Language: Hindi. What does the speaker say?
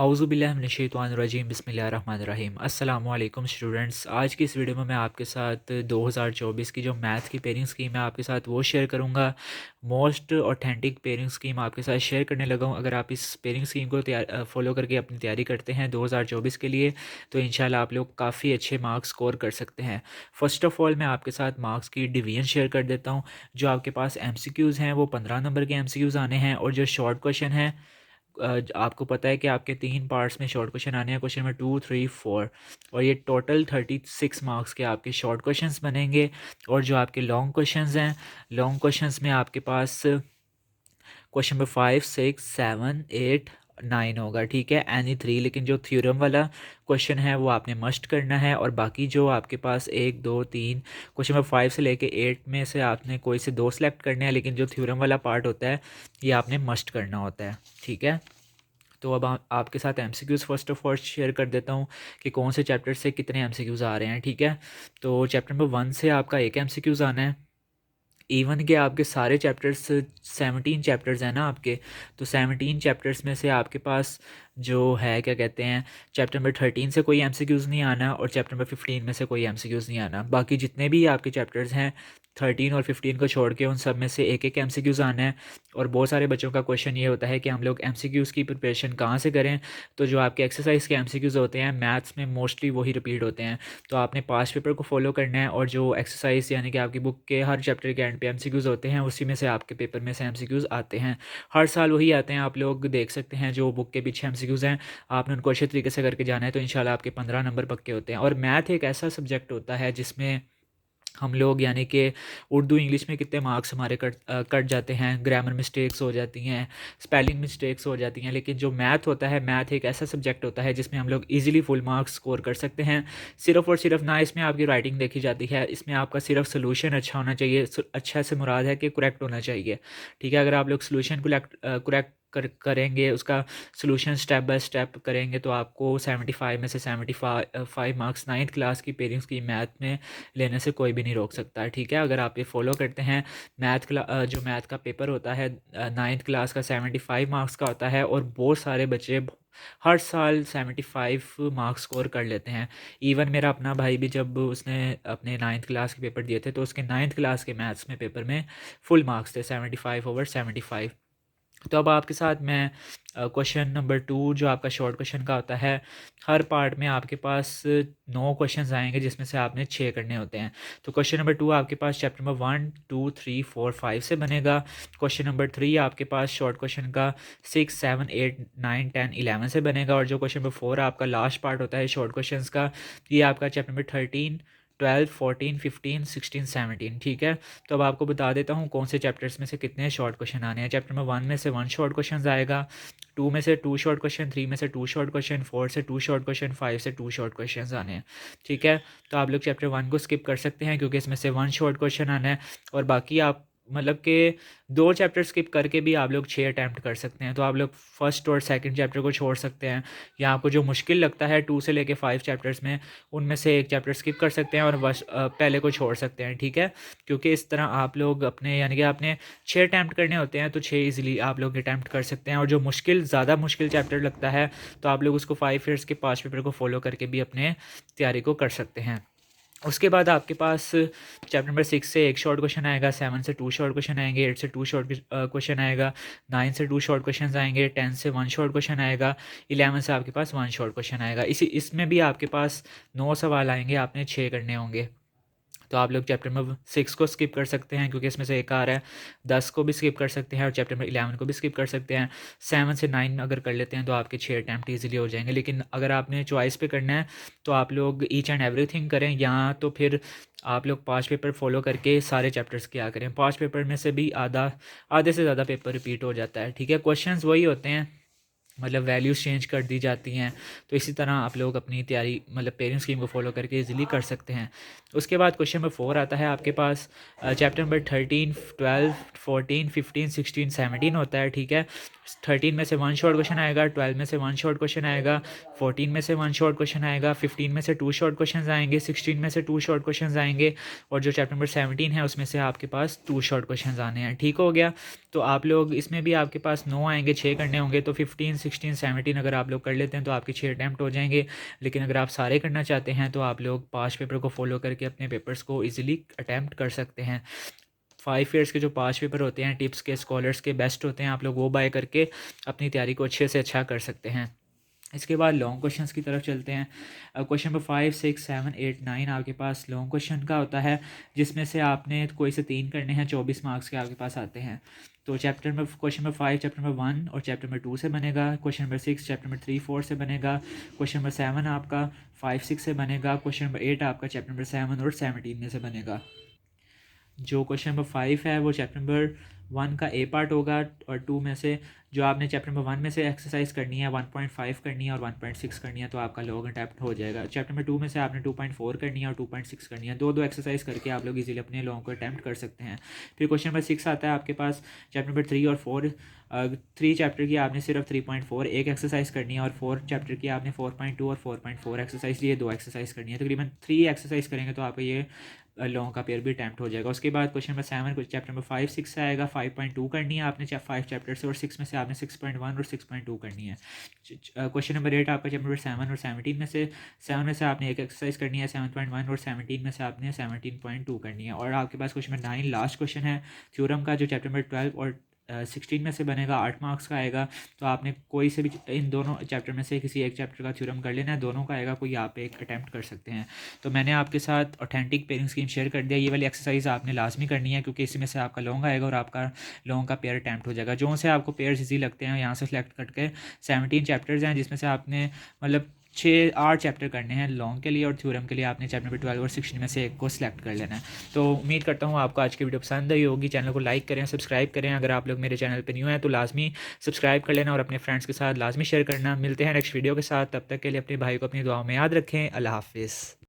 औज़ुबिल्लाहि बिस्मिल्लाहिर्रहमानिर्रहीम। अस्सलामुअलैकुम स्टूडेंट्स। आज की इस वीडियो में मैं आपके साथ 2024 की जो मैथ की पेयरिंग स्कीम है आपके साथ वो शेयर करूंगा। मोस्ट ऑथेंटिक पेयरिंग स्कीम आपके साथ शेयर करने लगा हूं। अगर आप इस पेयरिंग स्कीम को फॉलो करके अपनी तैयारी करते हैं 2024 के लिए तो इंशाल्लाह आप लोग काफ़ी अच्छे मार्क्स स्कोर कर सकते हैं। फ़र्स्ट ऑफ़ ऑल मैं आपके साथ मार्क्स की डिवीज़न शेयर कर देता हूँ। जो आपके पास MCQs हैं वो 15 नंबर के MCQs आने हैं, और जो शॉर्ट क्वेश्चन है आपको पता है कि आपके 3 पार्ट्स में शॉर्ट क्वेश्चन आने हैं, क्वेश्चन नंबर 2, 3, 4, और ये टोटल 36 मार्क्स के आपके शॉर्ट क्वेश्चंस बनेंगे। और जो आपके लॉन्ग क्वेश्चंस हैं, लॉन्ग क्वेश्चंस में आपके पास क्वेश्चन नंबर 5, 6, 7, 8, 9 होगा, ठीक है, एनी 3। लेकिन जो थ्योरम वाला क्वेश्चन है वो आपने मस्ट करना है, और बाकी जो आपके पास 1, 2, 3, क्वेश्चन नंबर 5 से लेके 8 में से आपने कोई से 2 सेलेक्ट करने हैं, लेकिन जो थ्योरम वाला पार्ट होता है ये आपने मस्ट करना होता है, ठीक है। तो अब आपके साथ MCQs first of all share कर देता हूँ कि कौन से चैप्टर से कितने MCQs आ रहे हैं, ठीक है। तो चैप्टर नंबर 1 से आपका एक MCQs आना है। इवन के आपके सारे चैप्टर्स 17 चैप्टर्स हैं ना आपके, तो 17 चैप्टर्स में से आपके पास जो है क्या कहते हैं, चैप्टर नंबर 13 से कोई MCQs नहीं आना, और चैप्टर नंबर 15 में से कोई MCQs नहीं आना। बाकी जितने भी आपके चैप्टर्स हैं 13 और 15 को छोड़ के उन सब में से एक एक MCQs आना है। और बहुत सारे बच्चों का क्वेश्चन ये होता है कि हम लोग MCQs की प्रिपरेशन कहाँ से करें। तो जो आपके एक्सरसाइज के MCQs होते हैं मैथ्स में मोस्टली वही रिपीट होते हैं, तो आपने पास्ट पेपर को फॉलो करना है, और जो एक्सरसाइज यानी कि आपकी बुक के हर चैप्टर के एंड पे MCQs होते हैं उसी में से आपके पेपर में से MCQs आते हैं। हर साल वही आते हैं, आप लोग देख सकते हैं जो बुक के पीछे MCQs हैं आपने उनको अच्छे तरीके से करके जाना है, तो इंशाल्लाह आपके 15 नंबर पक्के होते हैं। और मैथ एक ऐसा सब्जेक्ट होता है जिसमें हम लोग यानी कि उर्दू इंग्लिश में कितने मार्क्स हमारे कट जाते हैं, ग्रामर मिस्टेक्स हो जाती हैं, स्पेलिंग मिस्टेक्स हो जाती हैं, लेकिन जो मैथ होता है, मैथ एक ऐसा सब्जेक्ट होता है जिसमें हम लोग इजीली फुल मार्क्स स्कोर कर सकते हैं। सिर्फ और सिर्फ ना इसमें आपकी राइटिंग देखी जाती है, इसमें आपका सिर्फ सोल्यूशन अच्छा होना चाहिए। अच्छा से मुराद है कि करेक्ट होना चाहिए, ठीक है। अगर आप लोग सोल्यूशन करेक्ट करेंगे, उसका सोल्यूशन स्टेप बाय स्टेप करेंगे, तो आपको 75 में से 75 मार्क्स 9th क्लास की पेयरिंग की मैथ में लेने से कोई भी नहीं रोक सकता है, ठीक है। अगर आप ये फॉलो करते हैं जो मैथ का पेपर होता है 9th क्लास का 75 मार्क्स का होता है, और बहुत सारे बच्चे हर साल 75 मार्क्स स्कोर कर लेते हैं। इवन मेरा अपना भाई भी जब उसने अपने 9th क्लास के पेपर दिए थे तो उसके 9th क्लास के मैथ्स में पेपर में फुल मार्क्स थे 75/75। तो अब आपके साथ मैं क्वेश्चन नंबर 2 जो आपका शॉर्ट क्वेश्चन का होता है, हर पार्ट में आपके पास 9 क्वेश्चंस आएंगे जिसमें से आपने 6 करने होते हैं। तो क्वेश्चन नंबर 2 आपके पास चैप्टर नंबर 1, 2, 3, 4, 5 से बनेगा। क्वेश्चन नंबर 3 आपके पास शॉर्ट क्वेश्चन का 6, 7, 8, 9, 10, 11 से बनेगा। और जो क्वेश्चन नंबर 4 आपका लास्ट पार्ट होता है शॉर्ट क्वेश्चन का, ये आपका चैप्टर नंबर 13, 12, 14, 15, 16, 17, ठीक है। तो अब आपको बता देता हूँ कौन से चैप्टर्स में से कितने शॉर्ट क्वेश्चन आने हैं। चैप्टर नंबर 1 में से 1 शॉर्ट क्वेश्चन आएगा, 2 में से 2 शॉर्ट क्वेश्चन, 3 में से 2 शॉर्ट क्वेश्चन, 4 से 2 शॉर्ट क्वेश्चन, 5 से 2 शॉर्ट क्वेश्चन आने हैं, ठीक है। तो आप लोग चैप्टर 1 को स्किप कर सकते हैं क्योंकि इसमें से 1 शॉर्ट क्वेश्चन आना है, और बाकी आप मतलब कि 2 चैप्टर स्किप करके भी आप लोग 6 अटैम्प्ट कर सकते हैं। तो आप लोग फर्स्ट और सेकंड चैप्टर को छोड़ सकते हैं, या आपको जो मुश्किल लगता है 2 से लेके 5 चैप्टर्स में उनमें से एक चैप्टर स्किप कर सकते हैं और बस पहले को छोड़ सकते हैं, ठीक है। क्योंकि इस तरह आप लोग अपने यानी कि आपने 6 अटैम्प्ट करने होते हैं, तो 6 इजीली आप लोग अटैम्प्ट कर सकते हैं। और जो ज़्यादा मुश्किल चैप्टर लगता है तो आप लोग उसको 5 ईयर्स के 5 पेपर को फॉलो करके भी अपने तैयारी को कर सकते हैं। उसके बाद आपके पास चैप्टर नंबर 6 से एक शॉर्ट क्वेश्चन आएगा, 7 से 2 शॉर्ट क्वेश्चन आएंगे, 8 से 2 शॉर्ट क्वेश्चन आएगा, 9 से 2 शॉर्ट क्वेश्चन आएंगे, 10 से 1 शॉर्ट क्वेश्चन आएगा, 11 से आपके पास 1 शॉर्ट क्वेश्चन आएगा। इसमें भी आपके पास 9 सवाल आएंगे, आपने 6 करने होंगे। तो आप लोग चैप्टर नंबर 6 को स्किप कर सकते हैं क्योंकि इसमें से एक आ रहा है, 10 को भी स्किप कर सकते हैं, और चैप्टर नंबर 11 को भी स्किप कर सकते हैं। 7 से 9 अगर कर लेते हैं तो आपके 6 अटैम्प्ट ईजिली हो जाएंगे। लेकिन अगर आपने चॉइस पे करना है तो आप लोग ईच एंड एवरीथिंग करें, या तो फिर आप लोग 5 पेपर फॉलो करके सारे चैप्टर्स क्या करें। 5 पेपर में से भी आधे से ज़्यादा पेपर रिपीट हो जाता है, ठीक है। क्वेश्चंस वही होते हैं, मतलब वैल्यूज़ चेंज कर दी जाती हैं। तो इसी तरह आप लोग अपनी तैयारी मतलब पेरेंट्स स्कीम को फॉलो करके इजीली कर सकते हैं। उसके बाद क्वेश्चन नंबर 4 आता है आपके पास, चैप्टर नंबर 13, 12, 14, 15, 16, 17 होता है, ठीक है। 13 में से 1 शॉर्ट क्वेश्चन आएगा, 12 में से 1 शॉर्ट क्वेश्चन आएगा, 14 में से 1 शॉर्ट क्वेश्चन आएगा, 15 में से 2 शॉर्ट क्वेश्चन आएंगे, 16 में से 2 शॉर्ट क्वेश्चन आएंगे, और जो चैप्टर नंबर 17 है उसमें से आपके पास 2 शॉर्ट क्वेश्चन आने हैं, ठीक हो गया। तो आप लोग इसमें भी आपके पास 9 आएंगे, 6 करने होंगे, तो 15, 16 17 अगर आप लोग कर लेते हैं तो आपके 6 अटैम्प्ट हो जाएंगे। लेकिन अगर आप सारे करना चाहते हैं तो आप लोग 5 पेपर को फॉलो करके अपने पेपर्स को ईजिली अटैम्प्ट कर सकते हैं। 5 ईयर्स के जो 5 पेपर होते हैं टिप्स के, स्कॉलर्स के बेस्ट होते हैं, आप लोग वो बाय करके अपनी तैयारी को अच्छे से अच्छा कर सकते हैं। इसके बाद लॉन्ग क्वेश्चंस की तरफ चलते हैं। क्वेश्चन नंबर 5 6 7 8 9 आपके पास लॉन्ग क्वेश्चन का होता है, जिसमें से आपने कोई से 3 करने हैं, 24 मार्क्स के आपके पास आते हैं। तो चैप्टर में क्वेश्चन नंबर 5 चैप्टर नंबर 1 और चैप्टर नंबर 2 से बनेगा। क्वेश्चन नंबर 6 चैप्टर नंबर 3 4 से बनेगा। क्वेश्चन नंबर 7 आपका 5 6 से बनेगा। क्वेश्चन नंबर 8 आपका चैप्टर नंबर 7 और 17 में से बनेगा। जो क्वेश्चन नंबर 5 है वो चैप्टर नंबर 1 का ए पार्ट होगा, और 2 में से जो आपने चैप्टर नंबर 1 में से एक्सरसाइज करनी है 1.5 करनी है और 1.6 करनी है, तो आपका लॉन्ग अटैम्प्ट हो जाएगा। चैप्टर नंबर 2 में से आपने 2.4 करनी है और 2.6 करनी है, दो एक्सरसाइज करके आप लोग इजीली अपने लॉन्ग को अटैम्प्ट कर सकते हैं। फिर क्वेश्चन नंबर 6 आता है आपके पास चैप्टर नंबर 3 और 4। 3 चैप्टर की आपने सिर्फ 3.4 एक एक्सरसाइज करनी है, और 4 चैप्टर की आपने 4.2 और 4.4 एक्सरसाइज लिए 2 एक्सरसाइज करनी है। तकरीबन 3 एक्सरसाइज करेंगे तो आपका ये लॉन्ग का पेयर भी अटैम्प्ट हो जाएगा। उसके बाद क्वेश्चन नंबर 7 चैप्टर नंबर 5 6 से आएगा। 5.2 करनी है आपने 5 चैप्टर से, और 6 में से आपने 6.1 और 6.2 करनी है। क्वेश्चन नंबर 8 आपका चैप्टर नंबर 7 और 17 में से 7 में से आपने एक एक्सरसाइज करनी है 7.1, और 17 में से आपने 17.2 करनी है। और आपके पास क्वेश्चन नंबर 9 लास्ट क्वेश्चन है थ्योरम का, जो चैप्टर नंबर 12 और 16 में से बनेगा, 8 मार्क्स का आएगा। तो आपने कोई से भी इन दोनों चैप्टर में से किसी एक चैप्टर का थ्योरम कर लेना है, दोनों का आएगा, कोई आप एक अटैम्प्ट कर सकते हैं। तो मैंने आपके साथ ऑथेंटिक पेयरिंग स्कीम शेयर कर दिया। ये वाली एक्सरसाइज आपने लाजमी करनी है, क्योंकि इसमें से आपका लॉन्ग आएगा और आपका लॉन्ग का पेयर अटैम्प्ट हो जाएगा। जो से आपको पेयर्स इजी लगते हैं यहाँ से सेलेक्ट करके 17 चैप्टर्स हैं, जिसमें से आपने मतलब 6-8 चैप्टर करने हैं लॉन्ग के लिए, और थ्योरम के लिए आपने चैप्टर नंबर 12 और 16 में से एक को सिलेक्ट कर लेना है। तो उम्मीद करता हूँ आपको आज की वीडियो पसंद आई होगी। चैनल को लाइक करें, सब्सक्राइब करें। अगर आप लोग मेरे चैनल पर न्यू हैं तो लाजमी सब्सक्राइब कर लेना और अपने फ्रेंड्स के साथ लाजमी शेयर करना। मिलते हैं नेक्स्ट वीडियो के साथ, तब तक के लिए अपने भाई को अपनी दुआओं में याद रखें। अल्लाह हाफिज़।